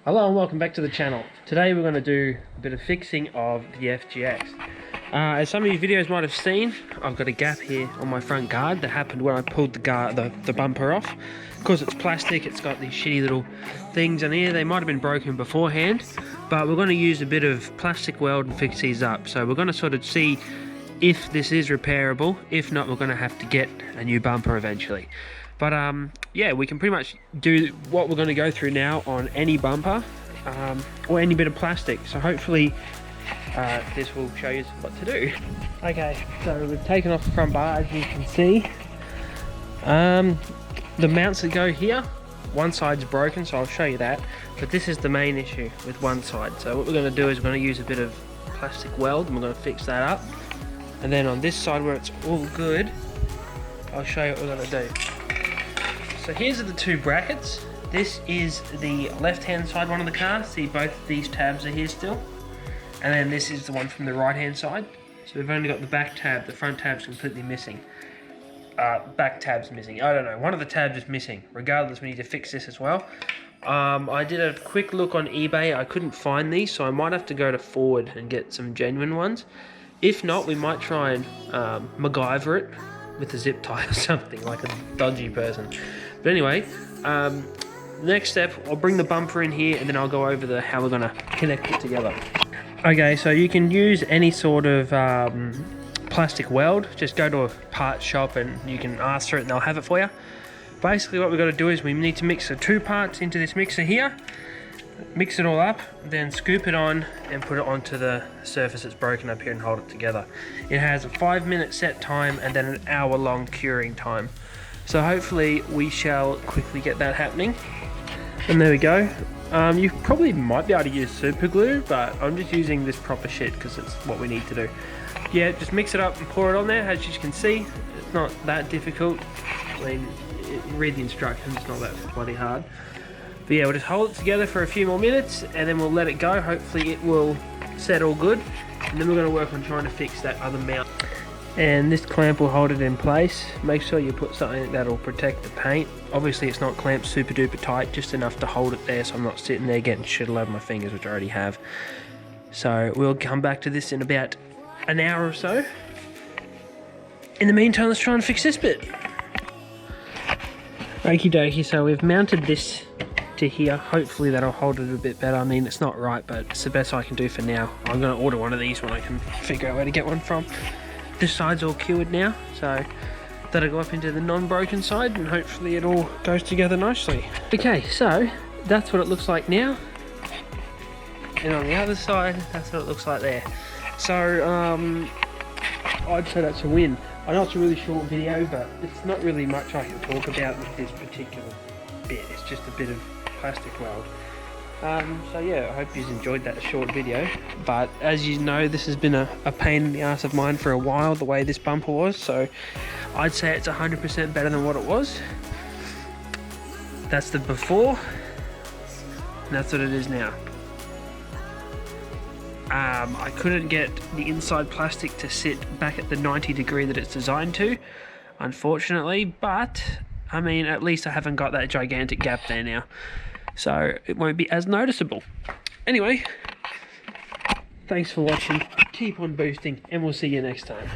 Hello and welcome back to the channel. Today we're going to do a bit of fixing of the FGX. As some of you videos might have seen, I've got a gap here on my front guard that happened when I pulled the bumper off. Because it's plastic, it's got these shitty little things on here. They might have been broken beforehand, but we're going to use a bit of plastic weld and fix these up. So we're going to sort of see if this is repairable. If not, we're going to have to get a new bumper eventually. But yeah, we can pretty much do what we're going to go through now on any bumper or any bit of plastic. So hopefully this will show you what to do. Okay, so we've taken off the front bar, as you can see. The mounts that go here, one side's broken, so I'll show you that. But this is the main issue with one side. So what we're going to do is we're going to use a bit of plastic weld and we're going to fix that up. And then on this side where it's all good, I'll show you what we're going to do. So here's the two brackets. This is the left-hand side one of the car. See, both of these tabs are here still. And then this is the one from the right-hand side. So we've only got the back tab, the front tab's completely missing. Back tab's missing. I don't know, one of the tabs is missing. Regardless, we need to fix this as well. I did a quick look on eBay. I couldn't find these, so I might have to go to Ford and get some genuine ones. If not, we might try and MacGyver it with a zip tie or something, like a dodgy person. But anyway, next step, I'll bring the bumper in here and then I'll go over how we're gonna connect it together. Okay, so you can use any sort of plastic weld. Just go to a parts shop and you can ask for it and they'll have it for you. Basically what we've got to do is we need to mix the two parts into this mixer here, mix it all up, then scoop it on and put it onto the surface that's broken up here and hold it together. It has a 5-minute set time and then an hour-long curing time. So hopefully we shall quickly get that happening. And there we go. You probably might be able to use super glue, but I'm just using this proper shit because it's what we need to do. Yeah, just mix it up and pour it on there. As you can see, it's not that difficult. I mean, read the instructions, it's not that bloody hard. But yeah, we'll just hold it together for a few more minutes and then we'll let it go. Hopefully it will settle good. And then we're going to work on trying to fix that other mount. And this clamp will hold it in place. Make sure you put something that'll protect the paint. Obviously it's not clamped super duper tight, just enough to hold it there so I'm not sitting there getting shit all over my fingers, which I already have. So we'll come back to this in about an hour or so. In the meantime, let's try and fix this bit. Okie dokie, so we've mounted this to here. Hopefully that'll hold it a bit better. I mean, it's not right, but it's the best I can do for now. I'm going to order one of these when I can figure out where to get one from. This side's all cured now, so that'll go up into the non-broken side and hopefully it all goes together nicely. Okay, so that's what it looks like now. And on the other side, that's what it looks like there. So, I'd say that's a win. I know it's a really short video, but it's not really much I can talk about with this particular bit. It's just a bit of plastic weld. So yeah, I hope you enjoyed that short video. But as you know, this has been a pain in the ass of mine for a while, the way this bumper was. So I'd say it's 100% better than what it was. That's the before, and that's what it is now. I couldn't get the inside plastic to sit back at the 90 degree that it's designed to, unfortunately, but I mean, at least I haven't got that gigantic gap there now, so it won't be as noticeable. Anyway, thanks for watching, keep on boosting, and we'll see you next time.